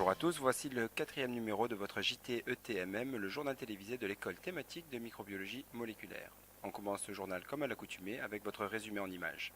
Bonjour à tous, voici le 4e numéro de votre JT ETMM, le journal télévisé de l'école thématique de microbiologie moléculaire. On commence ce journal comme à l'accoutumée avec votre résumé en images.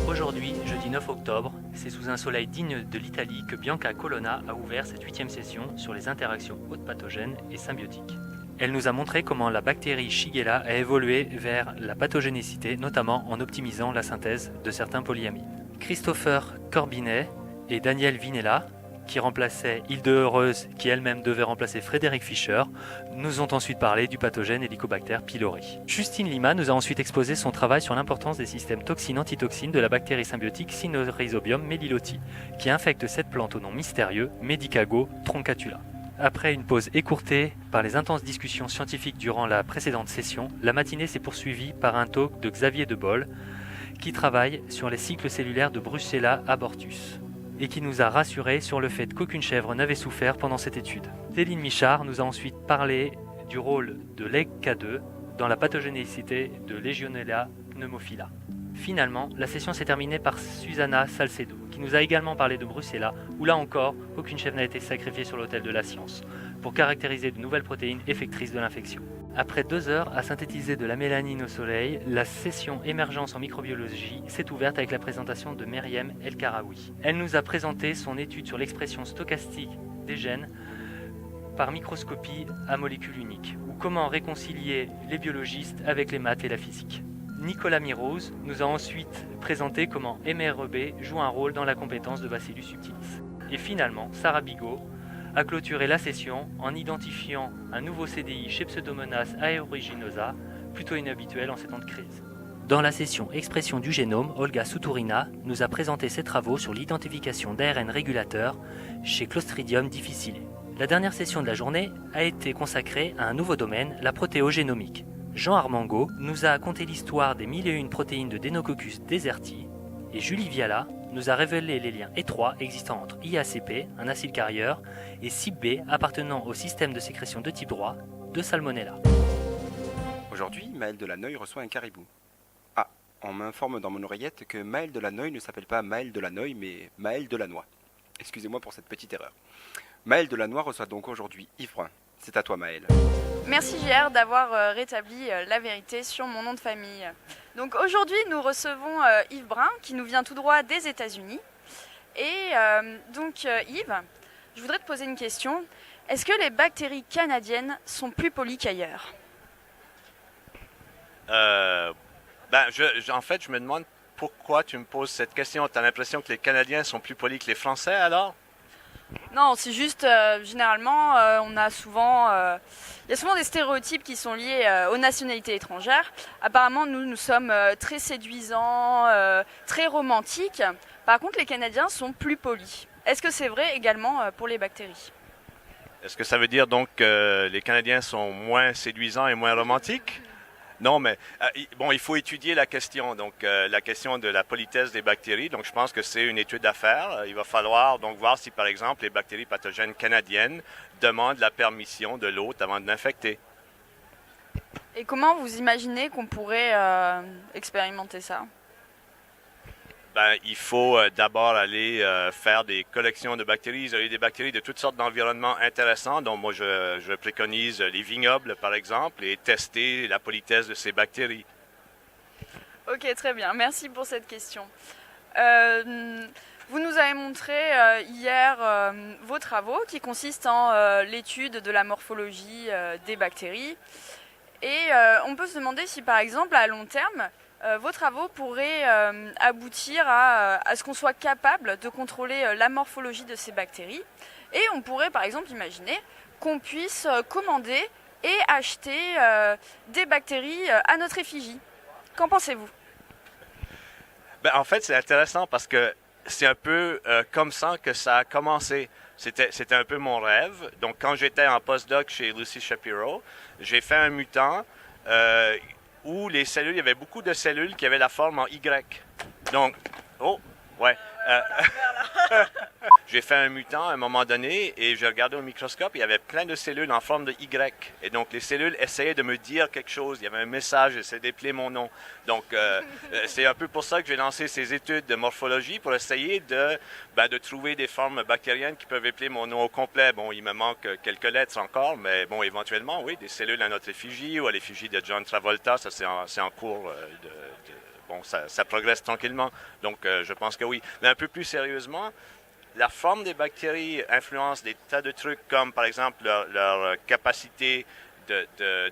Aujourd'hui, jeudi 9 octobre, c'est sous un soleil digne de l'Italie que Bianca Colonna a ouvert cette 8e session sur les interactions hôtes pathogènes et symbiotiques. Elle nous a montré comment la bactérie Shigella a évolué vers la pathogénicité, notamment en optimisant la synthèse de certains polyamines. Christopher Corbinet et Daniel Vinella, qui remplaçaient Hilde Heureuse, qui elle-même devait remplacer Frédéric Fischer, nous ont ensuite parlé du pathogène Helicobacter pylori. Justine Lima nous a ensuite exposé son travail sur l'importance des systèmes toxines-antitoxines de la bactérie symbiotique Cynorhizobium meliloti, qui infecte cette plante au nom mystérieux Medicago troncatula. Après une pause écourtée par les intenses discussions scientifiques durant la précédente session, la matinée s'est poursuivie par un talk de Xavier Debol, qui travaille sur les cycles cellulaires de Brucella abortus, et qui nous a rassurés sur le fait qu'aucune chèvre n'avait souffert pendant cette étude. Céline Michard nous a ensuite parlé du rôle de l'EGK2 dans la pathogénicité de Legionella pneumophila. Finalement, la session s'est terminée par Susanna Salcedo, qui nous a également parlé de Brucella, où là encore, aucune chèvre n'a été sacrifiée sur l'autel de la science, pour caractériser de nouvelles protéines effectrices de l'infection. Après 2 heures à synthétiser de la mélanine au soleil, la session émergence en microbiologie s'est ouverte avec la présentation de Meriem El-Karaoui. Elle nous a présenté son étude sur l'expression stochastique des gènes par microscopie à molécules uniques, ou comment réconcilier les biologistes avec les maths et la physique. Nicolas Mirose nous a ensuite présenté comment MREB joue un rôle dans la compétence de Bacillus subtilis. Et finalement, Sarah Bigot a clôturé la session en identifiant un nouveau CDI chez Pseudomonas aeruginosa, plutôt inhabituel en ces temps de crise. Dans la session Expression du génome, Olga Soutourina nous a présenté ses travaux sur l'identification d'ARN régulateurs chez Clostridium difficile. La dernière session de la journée a été consacrée à un nouveau domaine, la protéogénomique. Jean Armango nous a conté l'histoire des 1001 protéines de Deinococcus deserti, et Julie Viala nous a révélé les liens étroits existant entre IACP, un acide carrière, et CypB appartenant au système de sécrétion de type droit de Salmonella. Aujourd'hui, Maël Delanoë reçoit un caribou. Ah, on m'informe dans mon oreillette que Maël Delanoë ne s'appelle pas Maël Delanoë, mais Maël Delannoy. Excusez-moi pour cette petite erreur. Maël Delannoy reçoit donc aujourd'hui Yves Brun. C'est à toi Maël. Merci JR d'avoir rétabli la vérité sur mon nom de famille. Donc aujourd'hui nous recevons Yves Brun qui nous vient tout droit des États-Unis. Et Yves, je voudrais te poser une question. Est-ce que les bactéries canadiennes sont plus polies qu'ailleurs ? En fait, je me demande pourquoi tu me poses cette question. Tu as l'impression que les Canadiens sont plus polis que les Français alors ? Non, c'est juste, généralement, il y a souvent des stéréotypes qui sont liés aux nationalités étrangères. Apparemment, nous sommes très séduisants, très romantiques. Par contre, les Canadiens sont plus polis. Est-ce que c'est vrai également pour les bactéries ? Est-ce que ça veut dire donc que les Canadiens sont moins séduisants et moins romantiques ? Non, mais il faut étudier la question, donc la question de la politesse des bactéries. Donc, je pense que c'est une étude à faire. Il va falloir donc voir si, par exemple, les bactéries pathogènes canadiennes demandent la permission de l'hôte avant de l'infecter. Et comment vous imaginez qu'on pourrait expérimenter ça ? Il faut d'abord aller faire des collections de bactéries, isoler des bactéries de toutes sortes d'environnements intéressants. Donc moi, je préconise les vignobles, par exemple, et tester la politesse de ces bactéries. Ok, très bien. Merci pour cette question. Vous nous avez montré hier vos travaux qui consistent en l'étude de la morphologie des bactéries. Et on peut se demander si, par exemple, à long terme, vos travaux pourraient aboutir à ce qu'on soit capable de contrôler la morphologie de ces bactéries. Et on pourrait par exemple imaginer qu'on puisse commander et acheter des bactéries à notre effigie. Qu'en pensez-vous ? En fait, c'est intéressant parce que c'est un peu comme ça que ça a commencé. C'était un peu mon rêve. Donc, quand j'étais en postdoc chez Lucy Shapiro, j'ai fait un mutant où les cellules, il y avait beaucoup de cellules qui avaient la forme en Y. Donc, J'ai fait un mutant à un moment donné et j'ai regardé au microscope, il y avait plein de cellules en forme de Y. Et donc, les cellules essayaient de me dire quelque chose. Il y avait un message, essayaient d'épeler mon nom. Donc, c'est un peu pour ça que j'ai lancé ces études de morphologie pour essayer de trouver des formes bactériennes qui peuvent épeler mon nom au complet. Bon, il me manque quelques lettres encore, mais bon, éventuellement, oui, des cellules à notre effigie ou à l'effigie de John Travolta, ça c'est en cours bon, ça progresse tranquillement. Donc, je pense que oui. Mais un peu plus sérieusement, la forme des bactéries influence des tas de trucs comme, par exemple, leur capacité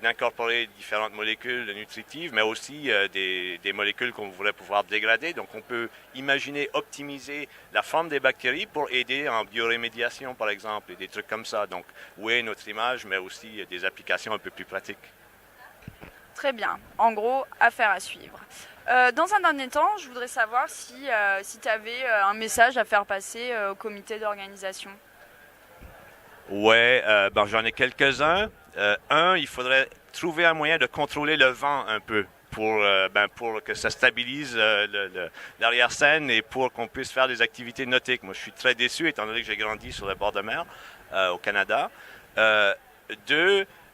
d'incorporer différentes molécules nutritives, mais aussi des molécules qu'on voudrait pouvoir dégrader. Donc, on peut imaginer optimiser la forme des bactéries pour aider en biorémédiation, par exemple, et des trucs comme ça. Donc, oui, notre image, mais aussi des applications un peu plus pratiques. Très bien. En gros, affaire à suivre. Dans un dernier temps, je voudrais savoir si tu avais un message à faire passer au comité d'organisation. Ouais, j'en ai quelques-uns. Il faudrait trouver un moyen de contrôler le vent un peu pour que ça stabilise l'arrière-scène et pour qu'on puisse faire des activités nautiques. Moi, je suis très déçu étant donné que j'ai grandi sur le bord de mer au Canada.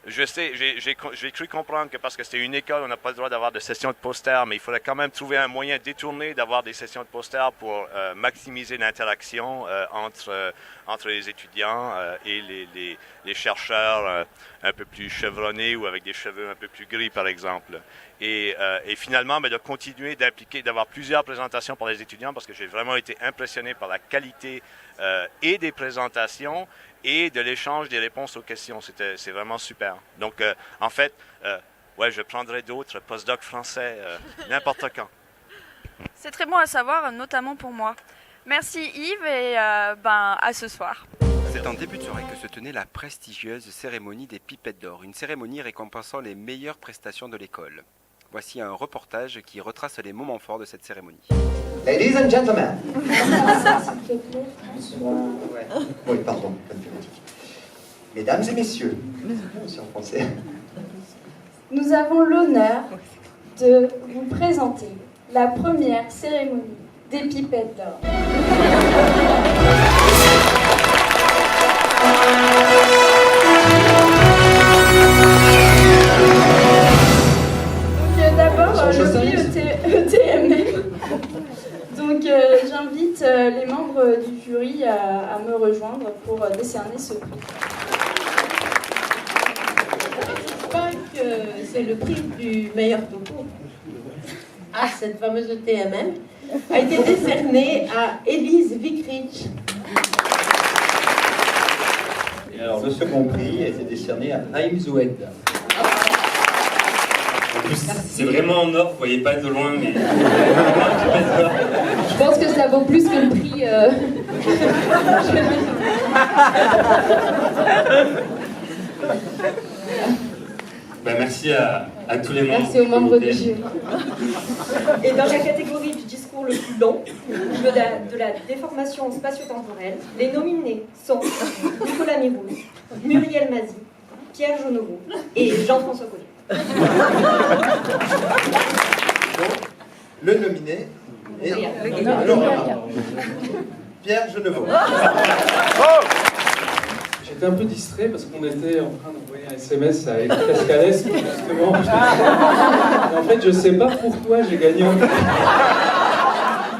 Je sais, j'ai cru comprendre que parce que c'était une école, on n'a pas le droit d'avoir de sessions de posters, mais il faudrait quand même trouver un moyen détourné d'avoir des sessions de posters pour maximiser l'interaction entre les étudiants et les chercheurs un peu plus chevronnés ou avec des cheveux un peu plus gris, par exemple. Et finalement, de continuer d'avoir plusieurs présentations pour les étudiants parce que j'ai vraiment été impressionné par la qualité et des présentations et de l'échange des réponses aux questions. C'est vraiment super. Donc, en fait, je prendrai d'autres postdocs français n'importe quand. C'est très bon à savoir, notamment pour moi. Merci Yves et à ce soir. C'est en début de soirée que se tenait la prestigieuse cérémonie des Pipettes d'Or, une cérémonie récompensant les meilleures prestations de l'école. Voici un reportage qui retrace les moments forts de cette cérémonie. Ladies and gentlemen. Ouais. Oui, pardon, bonne politique. Mesdames et messieurs, c'est en français. Nous avons l'honneur de vous présenter la première cérémonie des Pipettes d'Or. D'abord, le prix ETMM. Donc, j'invite les membres du jury à me rejoindre pour décerner ce prix. Je crois que c'est le prix du meilleur topo. Ah, cette fameuse ETMM a été décernée à Élise Wickrich. Et alors, le second prix a été décerné à Haïm Zoued. En plus, c'est vraiment en or, vous voyez pas de loin, mais... Je pense que ça vaut plus que le prix. Merci à tous les membres. Merci aux membres du jury. Et dans la catégorie du discours le plus long, de la déformation spatio-temporelle, les nominés sont Nicolas Mirouz, Muriel Mazy, Pierre Jeuneveau et Jean-François Collet. Le nominé est Pierre Jeuneveau. J'étais un peu distrait parce qu'on était en train d'envoyer un SMS à Eric Cascales, justement. En fait, je sais pas pourquoi j'ai gagné un prix.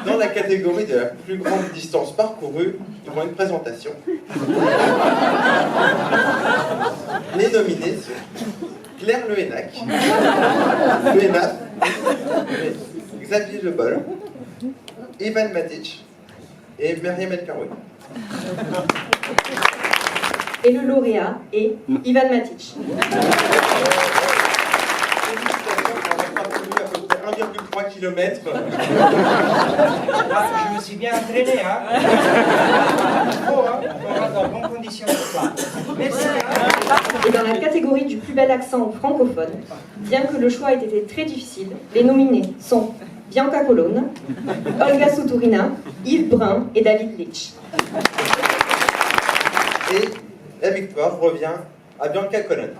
Dans la catégorie de la plus grande distance parcourue, nous avons une présentation. Les nominés sont Claire Lehénac, Lehénac, Xavier Lebol, Ivan Matic et Myriam El Karoui. Et le lauréat est Ivan Matic. On a parcouru à peu près 1,3 km. Je me suis bien entraîné, hein. On va dans bonnes conditions ce soir. Merci. Et dans la catégorie du plus bel accent francophone, bien que le choix ait été très difficile, les nominés sont Bianca Colonna, Olga Soutourina, Yves Brun et David Litch. Et la victoire revient à Bianca Colonna.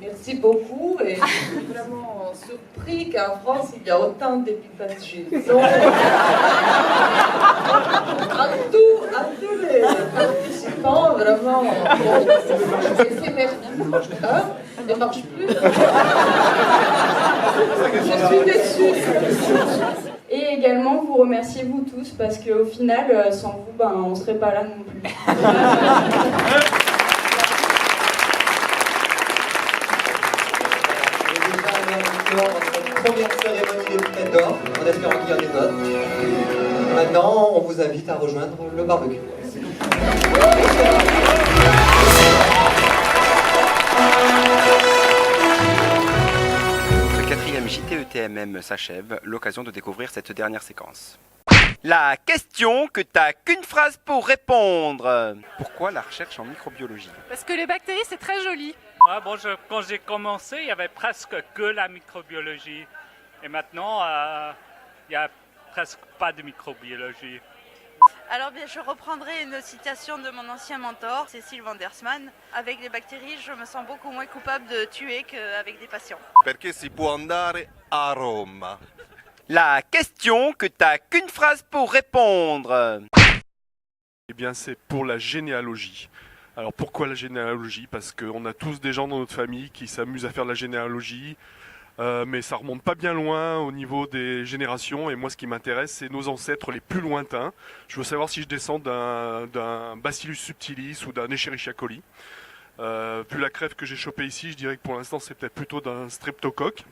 Merci Merci beaucoup et je suis vraiment surpris qu'en France il y a autant d'épipatologies. Donc, à tous les participants, vraiment, ne marche plus. Je suis déçue. Et également vous remercier vous tous parce qu'au final, sans vous, on ne serait pas là non plus. Notre première cérémonie des bouteilles d'or, en espérant qu'il y en ait d'autres. Maintenant, on vous invite à rejoindre le barbecue. Ce quatrième JTETMM s'achève, l'occasion de découvrir cette dernière séquence. La question que t'as qu'une phrase pour répondre. Pourquoi la recherche en microbiologie? Parce que les bactéries, c'est très joli. Ouais, bon, quand j'ai commencé, il n'y avait presque que la microbiologie. Et maintenant, il n'y a presque pas de microbiologie. Alors bien, je reprendrai une citation de mon ancien mentor, Cécile Vandersman. Avec les bactéries, je me sens beaucoup moins coupable de tuer qu'avec des patients. Perché si può andare a Roma. La question que t'as qu'une phrase pour répondre. Eh bien, c'est pour la généalogie. Alors pourquoi la généalogie? Parce qu'on a tous des gens dans notre famille qui s'amusent à faire de la généalogie, mais ça remonte pas bien loin au niveau des générations. Et moi, ce qui m'intéresse, c'est nos ancêtres les plus lointains. Je veux savoir si je descends d'un Bacillus subtilis ou d'un Escherichia coli. Vu la crève que j'ai chopée ici, je dirais que pour l'instant, c'est peut-être plutôt d'un streptocoque.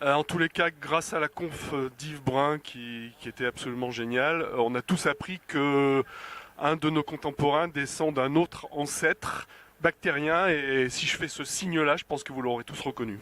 En tous les cas, grâce à la conf d'Yves Brun qui était absolument géniale, on a tous appris que un de nos contemporains descend d'un autre ancêtre bactérien, et si je fais ce signe-là, je pense que vous l'aurez tous reconnu.